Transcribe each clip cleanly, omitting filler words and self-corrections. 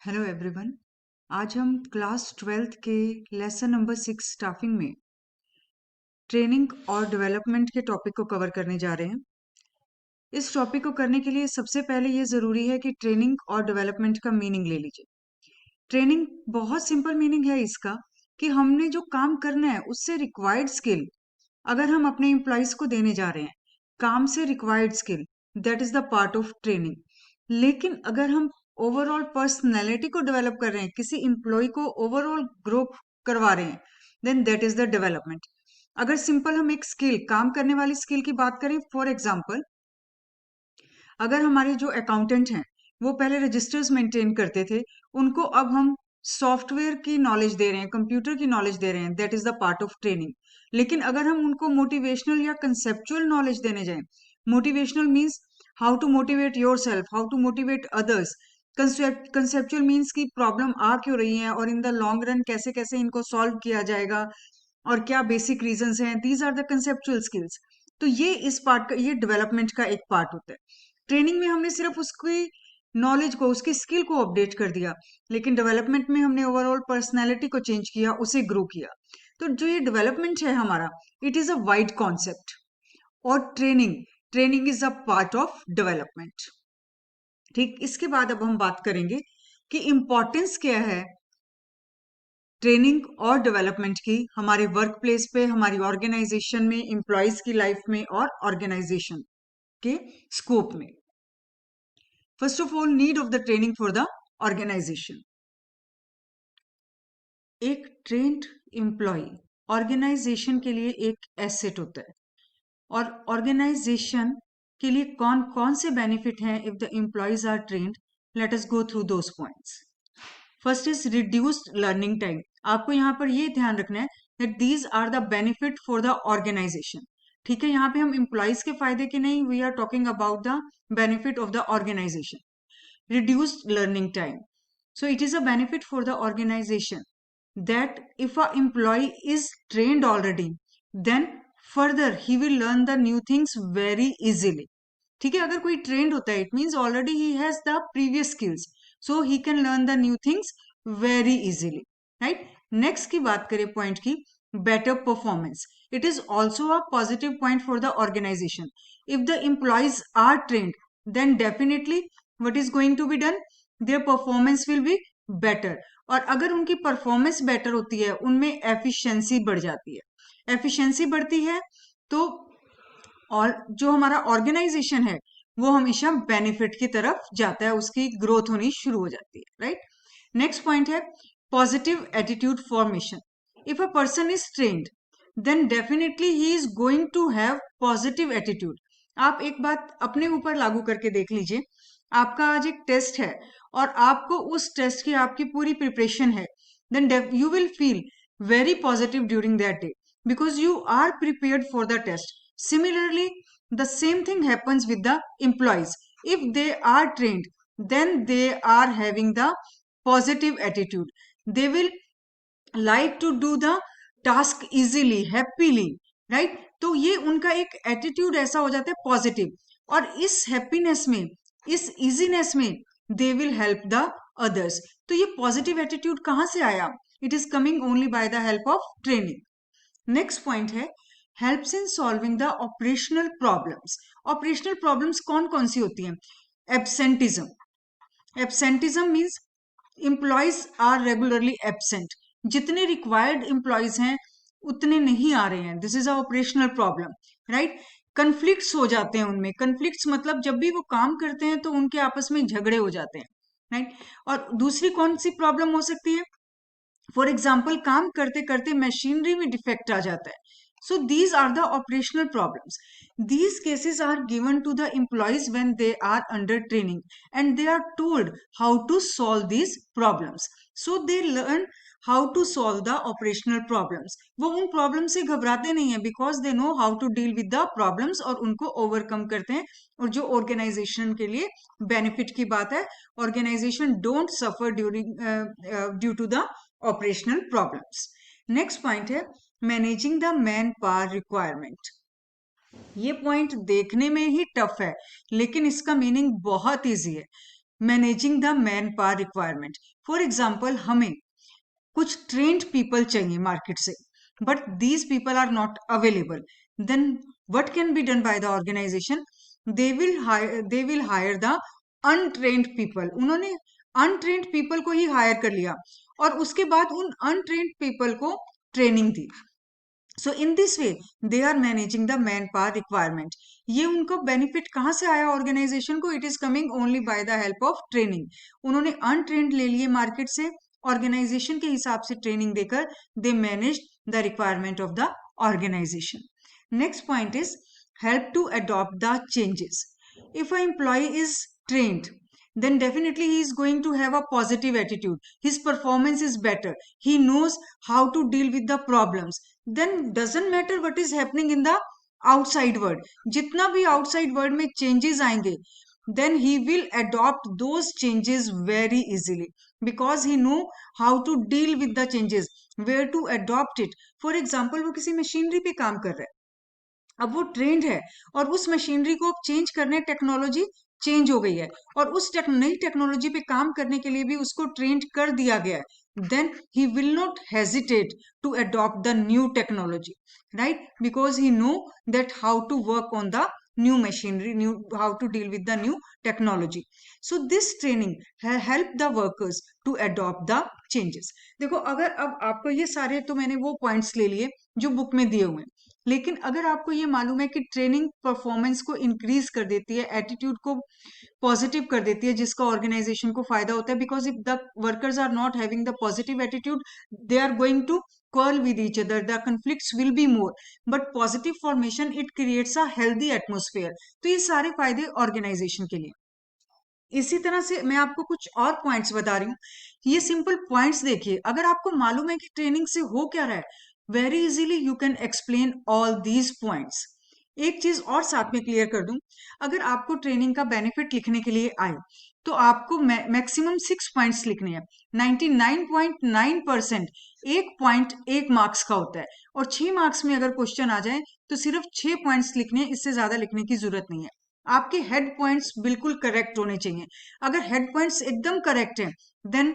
Hello everyone. आज हम class 12th के लेसन नंबर 6 स्टाफिंग में ट्रेनिंग और डेवलपमेंट के टॉपिक को कवर करने जा रहे हैं। इस टॉपिक को करने के लिए सबसे पहले ये ज़रूरी है कि ट्रेनिंग और डेवलपमेंट का मीनिंग ले लीजिए। ट्रेनिंग बहुत सिंपल मीनिंग है इसका कि हमने जो काम करना है उससे रिक्वायर्ड स्किल अगर हम अपने एम्प्लॉयज़ को देने जा रहे हैं, काम से required skill, that is the part of training. लेकिन अगर हम ओवरऑल पर्सनैलिटी को डेवलप कर रहे हैं, किसी एम्प्लॉय को ओवरऑल ग्रो करवा रहे हैं, then that is the development. अगर सिंपल हम एक स्किल, काम करने वाली स्किल की बात करें, फॉर एग्जाम्पल अगर हमारे जो अकाउंटेंट हैं वो पहले रजिस्टर्स मेंटेन करते थे, उनको अब हम सॉफ्टवेयर की नॉलेज दे रहे हैं, कंप्यूटर की नॉलेज दे रहे हैं, that is the part of training. लेकिन अगर हम उनको मोटिवेशनल या कंसेप्चुअल नॉलेज देने जाएं, motivational means how to motivate yourself, how to motivate others. Conceptual means की प्रॉब्लम आ क्यों रही है और इन द लॉन्ग रन कैसे कैसे इनको सॉल्व किया जाएगा और क्या बेसिक रीजंस हैं, these are the conceptual skills. तो ये इस पार्ट का, ये डेवलपमेंट का एक पार्ट होता है। ट्रेनिंग में हमने सिर्फ उसकी नॉलेज को, उसकी स्किल को अपडेट कर दिया, लेकिन डेवलपमेंट में हमने ओवरऑल पर्सनैलिटी को चेंज किया, उसे ग्रो किया। तो जो ये डेवलपमेंट है हमारा, it is a wide concept. और training training is a part of development. ठीक, इसके बाद अब हम बात करेंगे कि इंपॉर्टेंस क्या है ट्रेनिंग और डेवलपमेंट की हमारे वर्क प्लेस पे, हमारी ऑर्गेनाइजेशन में, एम्प्लॉयज की लाइफ में और ऑर्गेनाइजेशन के स्कोप में। First of all, need of the training for the organisation. एक ट्रेंड एम्प्लॉय ऑर्गेनाइजेशन के लिए एक एसेट होता है। और ऑर्गेनाइजेशन के लिए कौन कौन से बेनिफिट हैं if the employees are trained? Let us go through those points. First is reduced learning time. आपको यहाँ पर ये ध्यान रखना है that these are the benefit for the organisation. ठीक है, यहाँ पे हम एम्प्लॉयज के फायदे के नहीं, we are talking about the benefit of the organisation. reduced learning time. So it is a benefit for the organization that if a employee is trained already, then further he will learn the new things very easily. ठीक है, अगर कोई trained होता है, it means already he has the previous skills, so he can learn the new things very easily. Right, next की बात करें point की, better performance. It is also a positive point for the organisation. If the employees are trained, then definitely what is going to be done, their performance will be better। और अगर उनकी performance better होती है, उनमें efficiency बढ़ जाती है। Efficiency बढ़ती है तो और जो हमारा ऑर्गेनाइजेशन है वो हमेशा बेनिफिट की तरफ जाता है, उसकी ग्रोथ होनी शुरू हो जाती है। राइट, नेक्स्ट पॉइंट है positive attitude formation. If a person is trained, then definitely he is going to have positive attitude. आप एक बात अपने ऊपर लागू करके देख लीजिए, आपका आज एक टेस्ट है और आपको उस टेस्ट की आपकी पूरी प्रिपरेशन है, then you will feel very positive during that day because you are prepared for the test. Similarly, the same thing happens with the employees. If they are trained, then they are having the positive attitude. They will like to do the task easily, happily, right? तो ये उनका एक attitude ऐसा हो जाता है positive, और इस हैप्पीनेस में, इस इजीनेस में they will help the others. तो ये पॉजिटिव एटीट्यूड कहाँ से आया? It is coming only by the help of training. Next point है helps in solving the operational problems. Operational problems कौन कौन सी होती हैं? Absenteeism. Absenteeism means employees are regularly absent. जितने रिक्वायर्ड एम्प्लॉयज हैं उतने नहीं आ रहे हैं, this is a operational problem. Right, conflicts हो जाते हैं उनमें। कन्फ्लिक्ट्स मतलब जब भी वो काम करते हैं तो उनके आपस में झगड़े हो जाते हैं। राइट, और दूसरी कौन सी प्रॉब्लम हो सकती है? फॉर एग्जाम्पल, काम करते करते मशीनरी में डिफेक्ट आ जाता है। So these are the operational problems. These cases are given to the employees when they are under training and they are told how to solve these problems. So they learn how to solve the operational problems. वो उन problem से घबराते नहीं है because they know how to deal with the problems और उनको overcome करते हैं। और जो organization के लिए benefit की बात है, organization don't suffer during due to the operational problems. Next point है managing the man power requirement. ये पॉइंट देखने में ही टफ है लेकिन इसका मीनिंग बहुत इजी है। Managing the man power requirement for example हमें कुछ ट्रेंड पीपल चाहिए मार्केट से, but these people are not available, then what can be done by the organisation? They will hire the untrained people. उन्होंने untrained people को ही hire कर लिया और उसके बाद उन अनट्रेंड पीपल को ट्रेनिंग दी। So in this way they are managing the man power requirement. ये उनको बेनिफिट कहाँ से आया ऑर्गेनाइजेशन को? It is coming only by the help of training. उन्होंने अनट्रेंड ले लिए मार्केट से, ऑर्गेनाइजेशन के हिसाब से ट्रेनिंग देकर they manage the requirement of the organisation. Next point is help to adopt the changes. If an employee is trained, then definitely he is going to have a positive attitude. His performance is better. He knows how to deal with the problems. Then doesn't matter what is happening in the outside world. जितना भी outside world में changes आएंगे, then he will adopt those changes very easily because he know how to deal with the changes, where to adopt it. For example, वो किसी machinery पे काम कर रहा है, अब वो ट्रेंड है और उस मशीनरी को अब चेंज करने, टेक्नोलॉजी चेंज हो गई है और उस नई टेक्नोलॉजी पे काम करने के लिए भी उसको ट्रेंड कर दिया गया है, then he will not hesitate to adopt the new technology, right? Because he know that how to work on the new machinery, new how to deal with the new technology. So this training help the workers to adopt the changes. देखो, अगर अब आपको ये सारे, तो मैंने वो points ले लिए जो बुक में दिए हुए हैं, लेकिन अगर आपको ये मालूम है कि ट्रेनिंग परफॉर्मेंस को इंक्रीज कर देती है, एटीट्यूड को पॉजिटिव कर देती है, जिसका ऑर्गेनाइजेशन को फायदा होता है, because if the workers are not having the positive attitude, they are going to quarrel with each other, the conflicts will be more, but positive formation it creates a healthy atmosphere. तो ये सारे फायदे organisation के लिए। इसी तरह से मैं आपको कुछ और पॉइंट्स बता रही हूँ, ये सिंपल पॉइंट्स देखिए, अगर आपको मालूम है कि ट्रेनिंग से हो क्या रहा है, very easily you can explain all these points. एक चीज और साथ में क्लियर कर दूं, अगर आपको ट्रेनिंग का बेनिफिट लिखने के लिए आए तो आपको मैक्सिमम 6 पॉइंट्स लिखने हैं। 99.9% 1.1 मार्क्स का होता है और 6 मार्क्स में अगर क्वेश्चन आ जाए तो सिर्फ 6 पॉइंट्स लिखने हैं, इससे ज्यादा लिखने की जरूरत नहीं है। आपके हेड पॉइंट्स बिल्कुल करेक्ट होने चाहिए। अगर हेड पॉइंट्स एकदम करेक्ट हैं, देन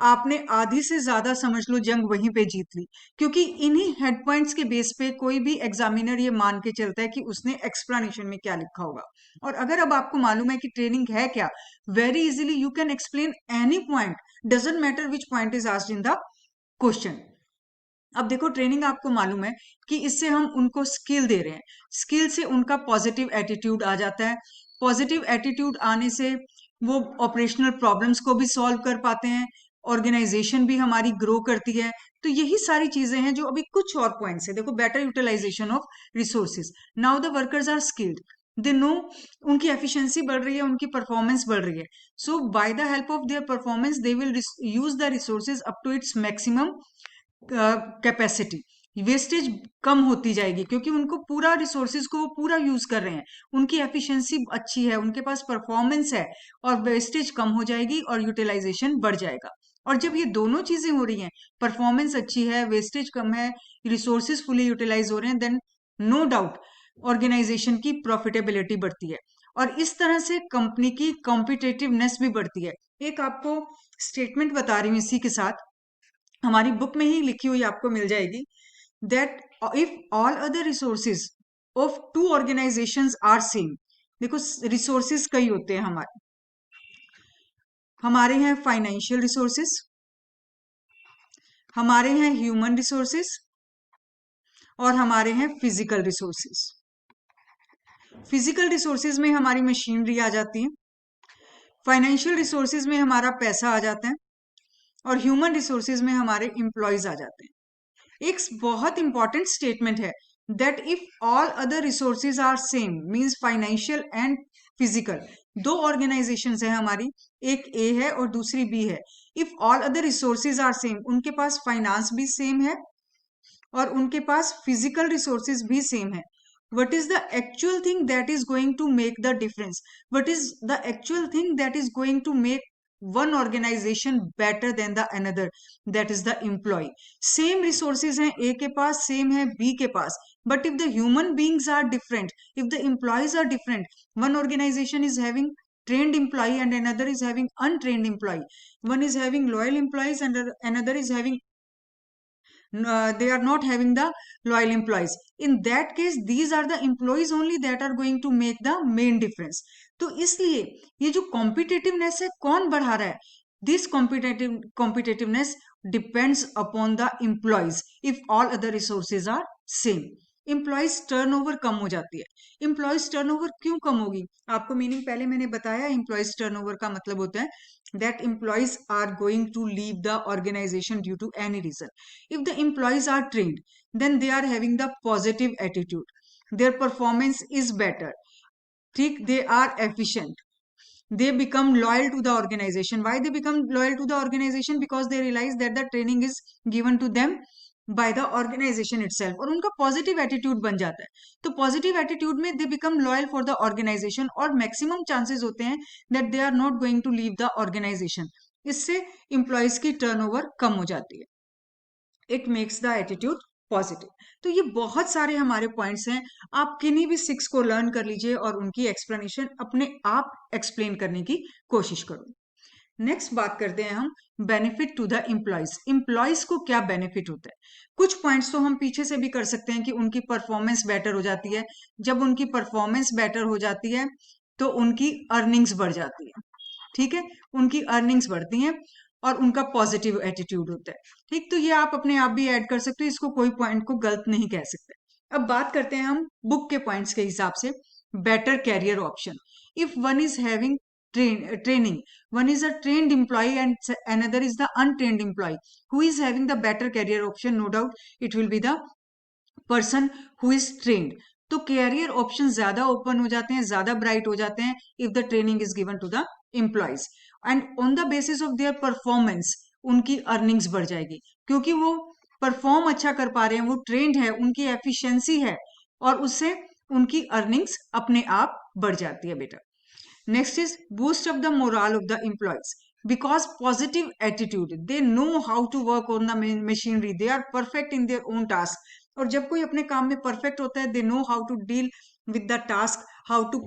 आपने आधी से ज्यादा समझ लो जंग वहीं पे जीत ली, क्योंकि इन्हीं हेड पॉइंट्स के बेस पे कोई भी एग्जामिनर ये मान के चलता है कि उसने एक्सप्लेनेशन में क्या लिखा होगा। और अगर अब आपको मालूम है कि ट्रेनिंग है क्या, very easily you can explain any point, doesn't matter which point is asked in the question. अब देखो, ट्रेनिंग आपको मालूम है कि इससे हम उनको स्किल दे रहे हैं, स्किल से उनका पॉजिटिव एटीट्यूड आ जाता है, पॉजिटिव एटीट्यूड आने से वो ऑपरेशनल प्रॉब्लम्स को भी सॉल्व कर पाते हैं, ऑर्गेनाइजेशन भी हमारी ग्रो करती है। तो यही सारी चीजें हैं जो अभी कुछ और पॉइंट्स है। देखो, better utilisation of resources, now the workers are skilled, they know, उनकी एफिशिएंसी बढ़ रही है, उनकी परफॉर्मेंस बढ़ रही है। So by the help of their performance they will use the resources up to its maximum capacity. Wastage कम होती जाएगी क्योंकि उनको पूरा रिसोर्सेज को पूरा यूज कर रहे हैं, उनकी एफिशिएंसी अच्छी है, उनके पास परफॉर्मेंस है और वेस्टेज कम हो जाएगी और यूटिलाइजेशन बढ़ जाएगा। और जब ये दोनों चीजें हो रही हैं, परफॉर्मेंस अच्छी है, वेस्टेज कम है, रिसोर्सेज फुली यूटिलाइज हो रहे हैं, देन नो डाउट ऑर्गेनाइजेशन की प्रॉफिटेबिलिटी बढ़ती है और इस तरह से कंपनी की कॉम्पिटेटिवनेस भी बढ़ती है। एक आपको स्टेटमेंट बता रही हूँ इसी के साथ, हमारी बुक में ही लिखी हुई आपको मिल जाएगी, that if all other resources of two organisations are same. देखो, रिसोर्सेज कई होते हैं हमारे हैं फाइनेंशियल रिसोर्सेज, हमारे हैं ह्यूमन रिसोर्सेज और हमारे हैं फिजिकल रिसोर्सेज। फिजिकल रिसोर्सेज में हमारी मशीनरी आ जाती है, फाइनेंशियल रिसोर्सेज में हमारा पैसा आ जाता है और ह्यूमन रिसोर्सेज में हमारे एम्प्लॉयज आ जाते हैं। एक बहुत इंपॉर्टेंट स्टेटमेंट है that if all other resources are same, means financial and physical, दो ऑर्गेनाइजेशंस है हमारी, एक ए है और दूसरी बी है। If all other resources are same, उनके पास फाइनेंस भी सेम है और उनके पास फिजिकल रिसोर्सेज भी सेम है, what is the actual thing that is going to make the difference? What is the actual thing that is going to make one organization better than the another? That is the employee. Same resources हैं A के पास, same है B के पास, but if the human beings are different, if the employees are different, one organization is having trained employee and another is having untrained employee. One is having loyal employees and another is having they are not having the loyal employees. In that case, these are the employees only that are going to make the main difference. तो इसलिए ये जो competitiveness है कौन बढ़ा रहा है? This competitiveness depends upon the employees if all other resources are same. Employees turnover कम हो जाती है. एम्प्लॉयज टर्नओवर क्यों कम होगी? आपको मीनिंग पहले मैंने बताया. एम्प्लॉयज टर्नओवर का मतलब होता है that employees are going to leave the organization due to any reason. If the employees are trained, then they are having the positive attitude. Their performance is better. ठीक, they are efficient. They become loyal to the organization. Why they become loyal to the organization? Because they realize that the training is given to them by the organization itself. और उनका positive attitude बन जाता है. तो positive attitude में they become loyal for the organisation और maximum chances होते हैं that they are not going to leave the organisation. इससे इंप्लॉयज की टर्नओवर कम हो जाती है. It makes the attitude positive. तो ये बहुत सारे हमारे पॉइंट्स हैं. आप किन्हीं भी 6 को लर्न कर लीजिए और उनकी एक्सप्लेनेशन अपने आप एक्सप्लेन करने की कोशिश करो. नेक्स्ट बात करते हैं हम benefit to the employees. Employees को क्या बेनिफिट होता है? कुछ पॉइंट्स तो हम पीछे से भी कर सकते हैं कि उनकी परफॉर्मेंस बेटर हो जाती है. जब उनकी परफॉर्मेंस बेटर हो जाती है तो उनकी अर्निंग्स बढ़ जाती है. ठीक है, उनकी अर्निंग्स बढ़ती हैं और उनका पॉजिटिव एटीट्यूड होता है. ठीक, तो ये आप अपने आप भी ऐड कर सकते हो. इसको कोई पॉइंट को गलत नहीं कह सकते. अब बात करते हैं हम बुक के पॉइंट्स के हिसाब से. Better career option. If one is having training, one is a trained employee and another is the untrained employee, who is having the better career option? No doubt it will be the person who is trained. तो career option ज्यादा open हो जाते हैं, ज्यादा bright हो जाते हैं if the training is given to the employees and on the basis of their performance उनकी अर्निंग्स बढ़ जाएगी क्योंकि वो परफॉर्म अच्छा कर पा रहे हैं, वो ट्रेंड है, उनकी एफिशिएंसी है और उससे उनकी अर्निंग्स अपने आप बढ़ जाती है बेटा. Next is boost up the morale of the employees because positive attitude. They know how to work on the machinery. They are perfect in their own task. और जब कोई अपने काम में परफेक्ट होता है, they know how to deal with the task, how to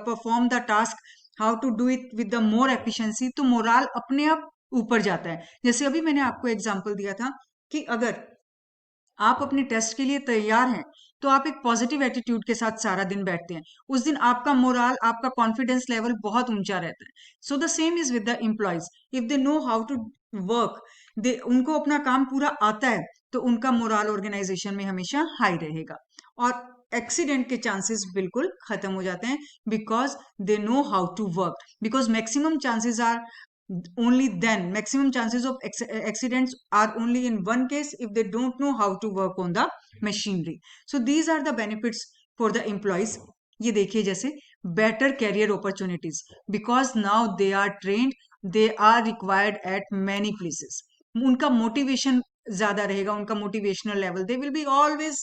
perform the task, how to do it with the more efficiency. तो morale अपने आप ऊपर जाता है. जैसे अभी मैंने आपको एग्जांपल दिया था कि अगर आप अपने टेस्ट के लिए तैयार हैं तो आप एक पॉजिटिव एटीट्यूड के साथ सारा दिन बैठते हैं. उस दिन आपका मोराल, आपका कॉन्फिडेंस लेवल बहुत ऊंचा रहता है. So the same is with the employees. If they know how to work, they उनको अपना काम पूरा आता है तो उनका मोराल ऑर्गेनाइजेशन में हमेशा हाई रहेगा और एक्सीडेंट के चांसेस बिल्कुल खत्म हो जाते हैं because they know how to work. Because maximum chances are only then maximum chances of accidents are only in one case if they don't know how to work on the machinery. So these are the benefits for the employees. ये देखिए जैसे better career opportunities because now they are trained, they are required at many places. उनका motivation ज्यादा रहेगा, उनका motivational level, they will be always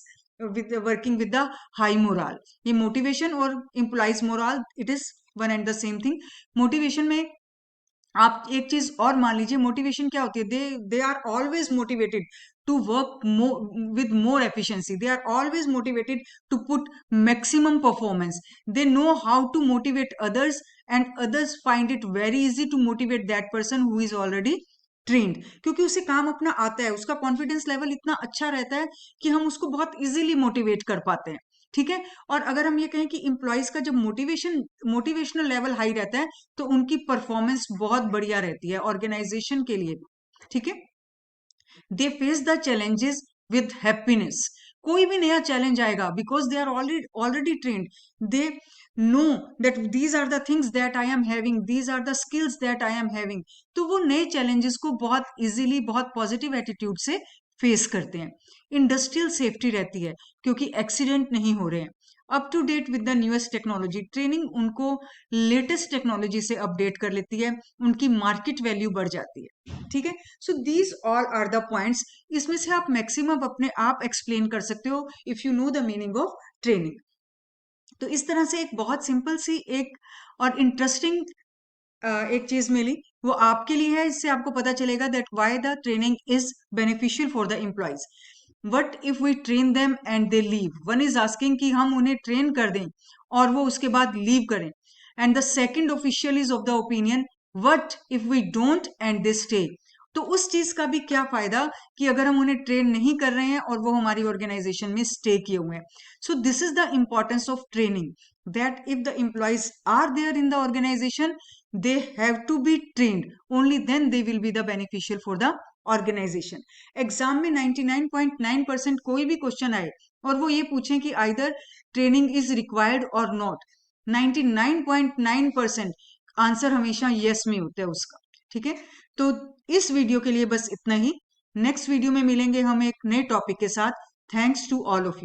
with working with the high morale. ये motivation और employees morale it is one and the same thing. motivation में आप एक चीज और मान लीजिए, मोटिवेशन क्या होती है? They are always motivated to work with more efficiency. They are always motivated to put maximum performance. They know how to motivate others and others find it very easy to motivate that person who is already trained. क्योंकि उसे काम अपना आता है, उसका confidence level इतना अच्छा रहता है कि हम उसको बहुत इजीली मोटिवेट कर पाते हैं. ठीक है, और अगर हम ये कहें कि एम्प्लॉयज का जब मोटिवेशनल लेवल हाई रहता है तो उनकी परफॉर्मेंस बहुत बढ़िया रहती है ऑर्गेनाइजेशन के लिए भी. ठीक है, they face the challenges with happiness. कोई भी नया चैलेंज आएगा because they are already trained, they know that these are the things that I am having, these are the skills that I am having. तो वो नए challenges को बहुत easily, बहुत पॉजिटिव एटीट्यूड से फेस करते हैं. इंडस्ट्रियल सेफ्टी रहती है क्योंकि एक्सीडेंट नहीं हो रहे हैं. Up to date with the newest technology. Training उनको लेटेस्ट टेक्नोलॉजी से अपडेट कर लेती है, उनकी मार्केट वैल्यू बढ़ जाती है. ठीक है, so these all are the points. इसमें से आप मैक्सिमम अपने आप एक्सप्लेन कर सकते हो if you know the meaning of training. तो इस तरह से एक बहुत सिंपल सी एक और इंटरेस्टिंग एक चीज मिली, वो आपके लिए है. इससे आपको पता चलेगा that why the training is beneficial for the employees. What if we train them and they leave. One is asking कि हम उन्हें ट्रेन कर दें और वो उसके बाद लीव करें. And the second official is of the opinion what if we don't and they stay. तो उस चीज का भी क्या फायदा कि अगर हम उन्हें ट्रेन नहीं कर रहे हैं और वो हमारी ऑर्गेनाइजेशन में स्टे किए हुए हैं। So this is the importance of training, that if the employees are there in the organization, they have to be trained, only then they will be the beneficial for the organization। Exam में 99.9% कोई भी question आए और वो ये पूछें कि either training is required और नॉट, 99.9% आंसर हमेशा यस में होता है उसका। ठीक है, तो इस वीडियो के लिए बस इतना ही। नेक्स्ट वीडियो में मिलेंगे हम एक नए टॉपिक के साथ। Thanks to all of you.